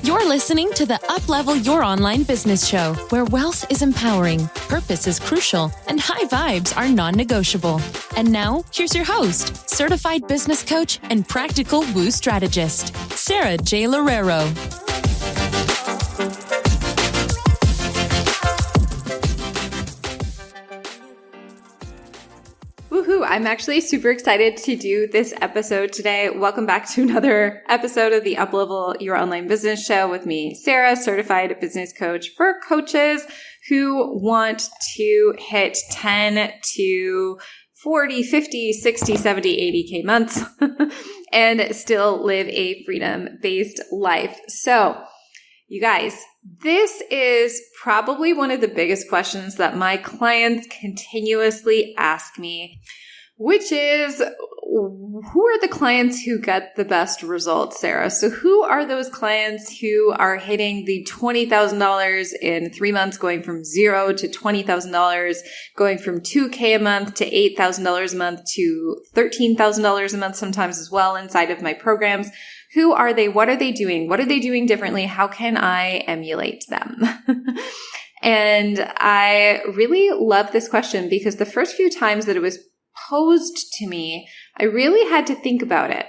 You're listening to the Uplevel Your Online Business Show, where wealth is empowering, purpose is crucial, and high vibes are non-negotiable. And now, here's your host, certified business coach and practical woo strategist, Sarah J. Loureiro. Woohoo! I'm actually super excited to do this episode today. Welcome back to another episode of the Uplevel Your Online Business Show with me, Sarah, certified business coach for coaches who want to hit 10 to 40, 50, 60, 70, 80K months and still live a freedom-based life. So, you guys, this is probably one of the biggest questions that my clients continuously ask me, which is, who are the clients who get the best results, Sarah? So who are those clients who are hitting the $20,000 in 3 months, going from $0 to $20,000, going from $2K a month to $8,000 a month to $13,000 a month sometimes as well inside of my programs? Who are they? What are they doing? What are they doing differently? How can I emulate them? And I really love this question because the first few times that it was posed to me, I really had to think about it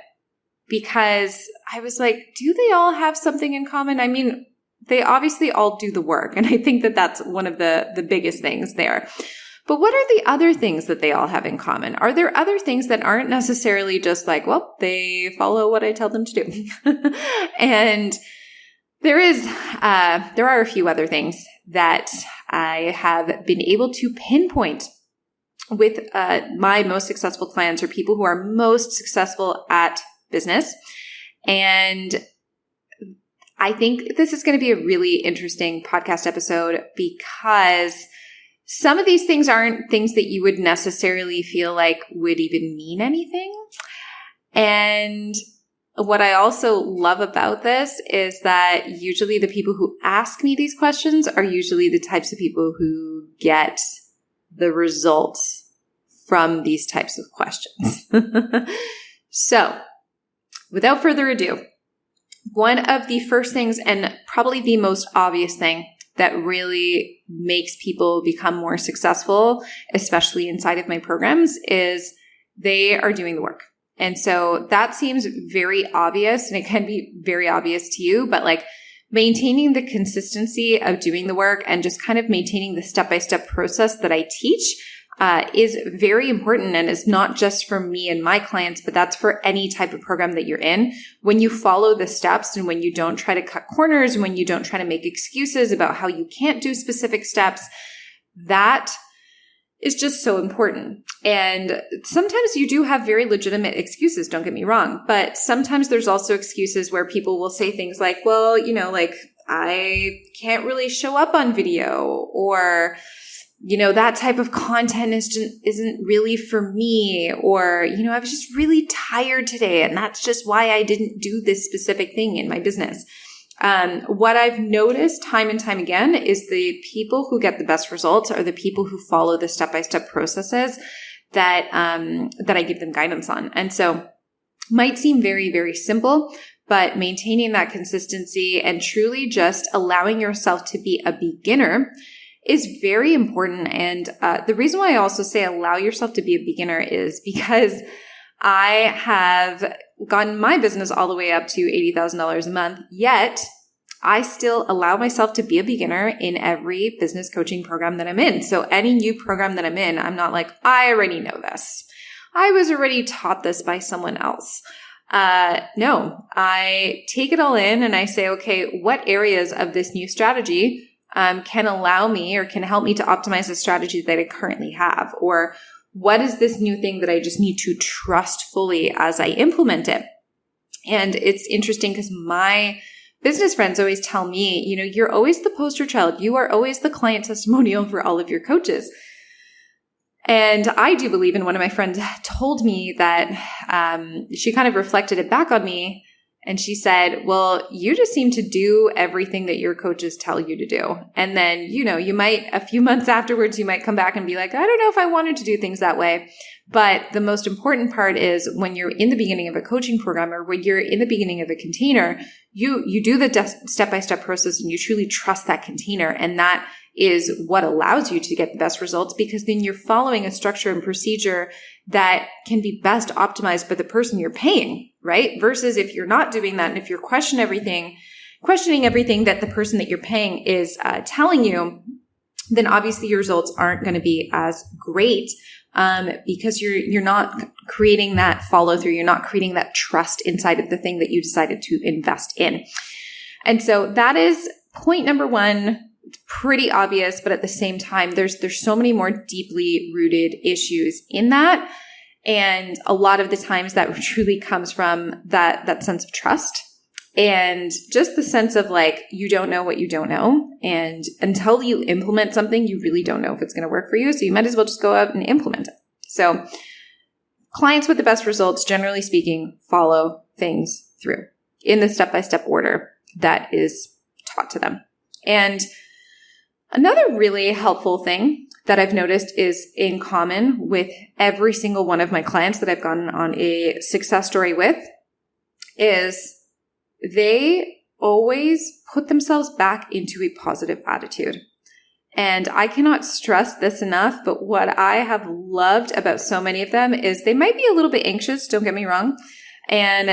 because I was like, do they all have something in common? I mean, they obviously all do the work. And I think that that's one of the biggest things there. But what are the other things that they all have in common? Are there other things that aren't necessarily just like, well, they follow what I tell them to do? And there are a few other things that I have been able to pinpoint with my most successful clients or people who are most successful at business. And I think this is going to be a really interesting podcast episode because some of these things aren't things that you would necessarily feel like would even mean anything. And what I also love about this is that usually the people who ask me these questions are usually the types of people who get the results from these types of questions. So, without further ado, one of the first things and probably the most obvious thing that really makes people become more successful, especially inside of my programs, is they are doing the work. And so that seems very obvious, and it can be very obvious to you, but like maintaining the consistency of doing the work and just kind of maintaining the step-by-step process that I teach is very important. And it's not just for me and my clients, but that's for any type of program that you're in. When you follow the steps and when you don't try to cut corners, when you don't try to make excuses about how you can't do specific steps, that is just so important. And sometimes you do have very legitimate excuses, don't get me wrong, but sometimes there's also excuses where people will say things like, well, like I can't really show up on video, or that type of content isn't really for me, or, I was just really tired today and that's just why I didn't do this specific thing in my business. What I've noticed time and time again is the people who get the best results are the people who follow the step-by-step processes that I give them guidance on. And so might seem very, very simple, but maintaining that consistency and truly just allowing yourself to be a beginner is very important. And the reason why I also say allow yourself to be a beginner is because I have gotten my business all the way up to $80,000 a month, yet I still allow myself to be a beginner in every business coaching program that I'm in. So any new program that I'm in, I'm not like, I already know this. I was already taught this by someone else. No, I take it all in and I say, okay, what areas of this new strategy can allow me or can help me to optimize the strategy that I currently have? Or what is this new thing that I just need to trust fully as I implement it? And it's interesting because my business friends always tell me, you're always the poster child. You are always the client testimonial for all of your coaches. And I do believe, and one of my friends told me that she kind of reflected it back on me And she said, well, you just seem to do everything that your coaches tell you to do. And then, you might, a few months afterwards, you might come back and be like, I don't know if I wanted to do things that way. But the most important part is when you're in the beginning of a coaching program or when you're in the beginning of a container, you do the step-by-step process and you truly trust that container. And that is what allows you to get the best results, because then you're following a structure and procedure that can be best optimized by the person you're paying, right? Versus if you're not doing that and if you're questioning everything that the person that you're paying is telling you, then obviously your results aren't going to be as great because you're not creating that follow through. You're not creating that trust inside of the thing that you decided to invest in. And so that is point number one. It's pretty obvious, but at the same time, there's so many more deeply rooted issues in that. And a lot of the times that truly comes from that sense of trust and just the sense of like, you don't know what you don't know. And until you implement something, you really don't know if it's going to work for you. So you might as well just go out and implement it. So clients with the best results, generally speaking, follow things through in the step-by-step order that is taught to them. And another really helpful thing that I've noticed is in common with every single one of my clients that I've gone on a success story with is they always put themselves back into a positive attitude. And I cannot stress this enough, but what I have loved about so many of them is they might be a little bit anxious, don't get me wrong. And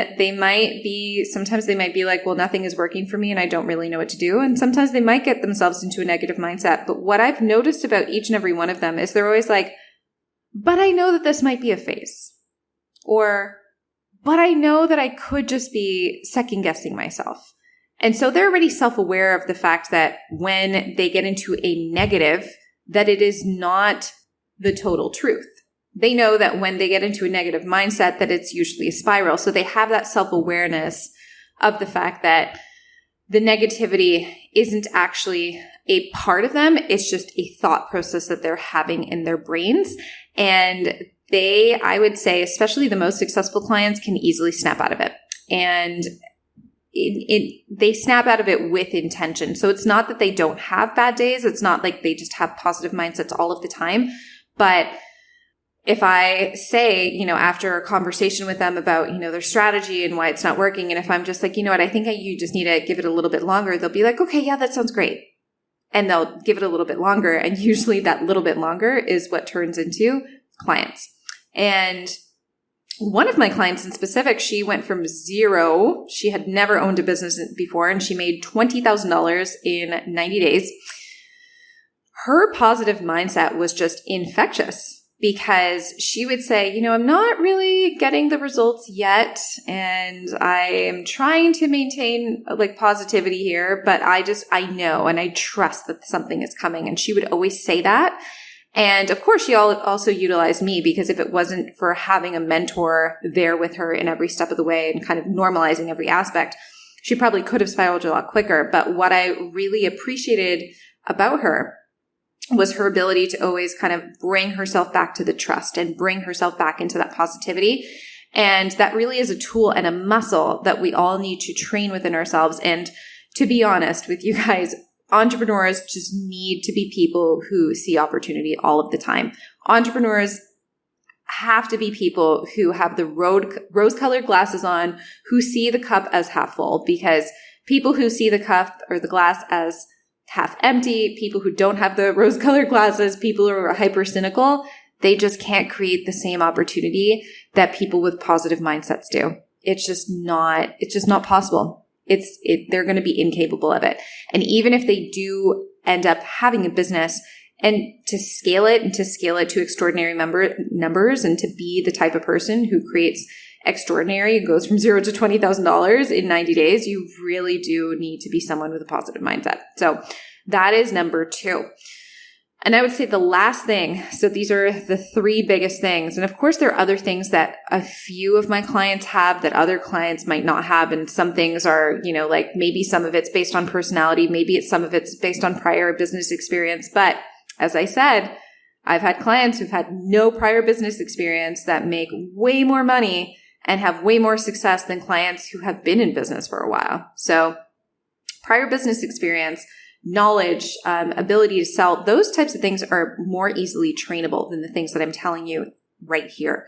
sometimes they might be like, well, nothing is working for me and I don't really know what to do. And sometimes they might get themselves into a negative mindset. But what I've noticed about each and every one of them is they're always like, but I know that this might be a phase. Or, but I know that I could just be second guessing myself. And so they're already self-aware of the fact that when they get into a negative, that it is not the total truth. They know that when they get into a negative mindset, that it's usually a spiral. So they have that self-awareness of the fact that the negativity isn't actually a part of them. It's just a thought process that they're having in their brains. And I would say, especially the most successful clients, can easily snap out of it. And they snap out of it with intention. So it's not that they don't have bad days. It's not like they just have positive mindsets all of the time. But if I say, after a conversation with them about, their strategy and why it's not working, and if I'm just like, you know what, I think you just need to give it a little bit longer, they'll be like, okay, yeah, that sounds great. And they'll give it a little bit longer. And usually that little bit longer is what turns into clients. And one of my clients in specific, she went from zero. She had never owned a business before, and she made $20,000 in 90 days. Her positive mindset was just infectious. Because she would say, I'm not really getting the results yet, and I am trying to maintain like positivity here, but I know and I trust that something is coming. And she would always say that. And of course, she also utilized me, because if it wasn't for having a mentor there with her in every step of the way and kind of normalizing every aspect, she probably could have spiraled a lot quicker. But what I really appreciated about her was her ability to always kind of bring herself back to the trust and bring herself back into that positivity. And that really is a tool and a muscle that we all need to train within ourselves. And to be honest with you guys, entrepreneurs just need to be people who see opportunity all of the time. Entrepreneurs have to be people who have the rose-colored glasses on, who see the cup as half full, because people who see the cup or the glass as half empty, people who don't have the rose-colored glasses, people who are hyper cynical, they just can't create the same opportunity that people with positive mindsets do. It's just not possible. They're going to be incapable of it. And even if they do end up having a business and to scale it to extraordinary numbers and to be the type of person who creates extraordinary, it goes from $0 to $20,000 in 90 days, you really do need to be someone with a positive mindset. So that is number 2. And I would say the last thing, so these are the 3 biggest things. And of course, there are other things that a few of my clients have that other clients might not have. And some things are, like maybe some of it's based on personality, maybe some of it's based on prior business experience. But as I said, I've had clients who've had no prior business experience that make way more money and have way more success than clients who have been in business for a while. So prior business experience, knowledge, ability to sell, those types of things are more easily trainable than the things that I'm telling you right here.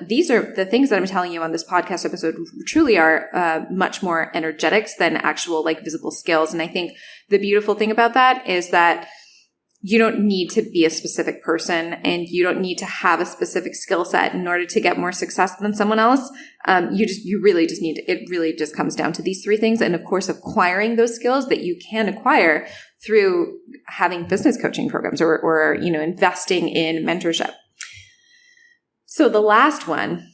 These are the things that I'm telling you on this podcast episode truly are much more energetics than actual like visible skills. And I think the beautiful thing about that is that you don't need to be a specific person and you don't need to have a specific skill set in order to get more success than someone else. You really just need to, it really just comes down to these three things. And of course, acquiring those skills that you can acquire through having business coaching programs or investing in mentorship. So the last one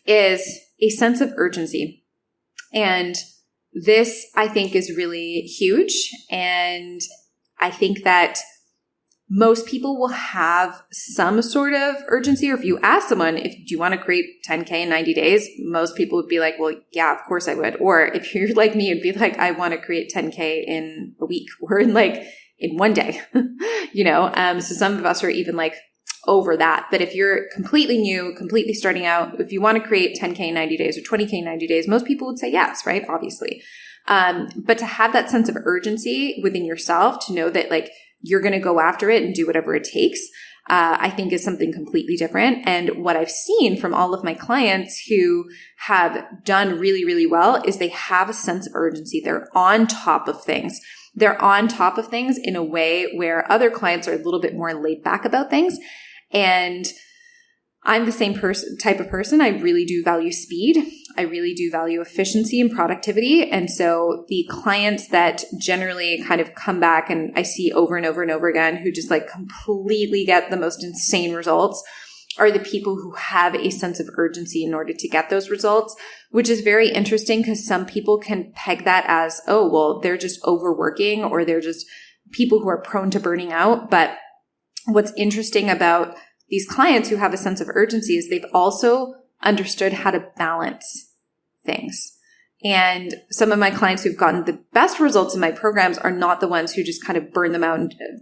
is a sense of urgency. And this I think is really huge. And I think that most people will have some sort of urgency, or if you ask someone, do you want to create 10K in 90 days? Most people would be like, well, yeah, of course I would. Or if you're like me, it'd be like, I want to create 10K in a week or in one day, So some of us are even like over that. But if you're completely new, completely starting out, if you want to create 10K in 90 days or 20K in 90 days, most people would say yes, right? Obviously. But to have that sense of urgency within yourself, to know that like, you're going to go after it and do whatever it takes, I think is something completely different. And what I've seen from all of my clients who have done really, really well is they have a sense of urgency. They're on top of things. They're on top of things in a way where other clients are a little bit more laid back about things. And I'm the same type of person. I really do value speed. I really do value efficiency and productivity. And so the clients that generally kind of come back and I see over and over and over again who just like completely get the most insane results are the people who have a sense of urgency in order to get those results, which is very interesting because some people can peg that as, oh, well, they're just overworking or they're just people who are prone to burning out. But what's interesting about these clients who have a sense of urgency is they've also understood how to balance things. And some of my clients who've gotten the best results in my programs are not the ones who just kind of burn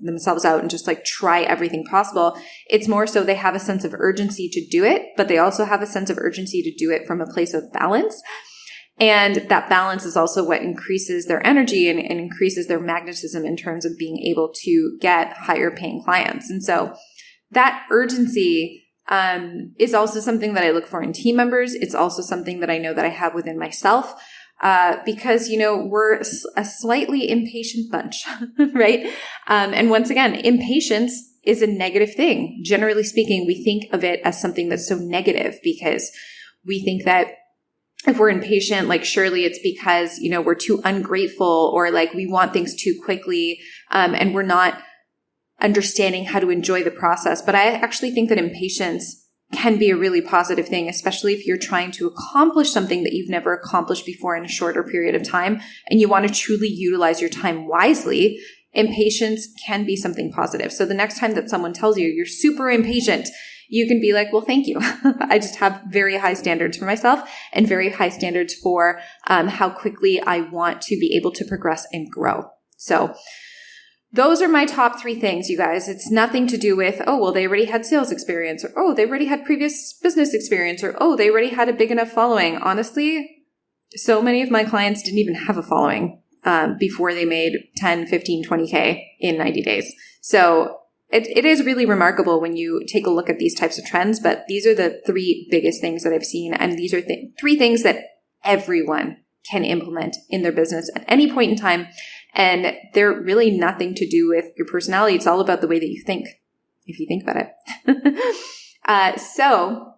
themselves out and just like try everything possible. It's more so they have a sense of urgency to do it, but they also have a sense of urgency to do it from a place of balance. And that balance is also what increases their energy and increases their magnetism in terms of being able to get higher paying clients. And so that urgency is also something that I look for in team members. It's also something that I know that I have within myself because, we're a slightly impatient bunch, right? And once again, impatience is a negative thing. Generally speaking, we think of it as something that's so negative because we think that if we're impatient, like surely it's because, we're too ungrateful or like we want things too quickly and we're not understanding how to enjoy the process. But I actually think that impatience can be a really positive thing, especially if you're trying to accomplish something that you've never accomplished before in a shorter period of time and you want to truly utilize your time wisely. Impatience can be something positive. So the next time that someone tells you you're super impatient, you can be like, well, thank you. I just have very high standards for myself and very high standards for how quickly I want to be able to progress and grow. So those are my top 3 things, you guys. It's nothing to do with, oh, well, they already had sales experience, or, oh, they already had previous business experience, or, oh, they already had a big enough following. Honestly, so many of my clients didn't even have a following before they made 10, 15, 20K in 90 days. So it is really remarkable when you take a look at these types of trends, but these are the 3 biggest things that I've seen. And these are 3 things that everyone can implement in their business at any point in time. And they're really nothing to do with your personality. It's all about the way that you think, if you think about it. So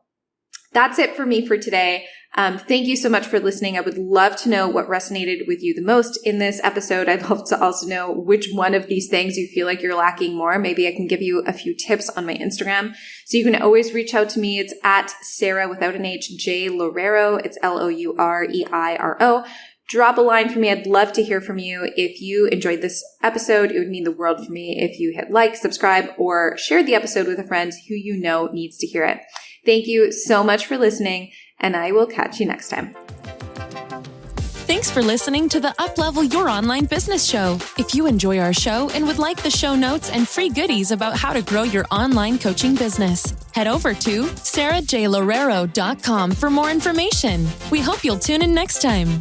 that's it for me for today. Thank you so much for listening. I would love to know what resonated with you the most in this episode. I'd love to also know which one of these things you feel like you're lacking more. Maybe I can give you a few tips on my Instagram. So you can always reach out to me. It's at Sarah without an H, J Loureiro. It's Loureiro. Drop a line for me. I'd love to hear from you. If you enjoyed this episode, it would mean the world for me if you hit like, subscribe, or share the episode with a friend who you know needs to hear it. Thank you so much for listening, and I will catch you next time. Thanks Thanks for listening to the Uplevel Your Online Business Show. If you enjoy our show and would like the show notes and free goodies about how to grow your online coaching business, head over to sarahjlorero.com for more information. We hope you'll tune in next time.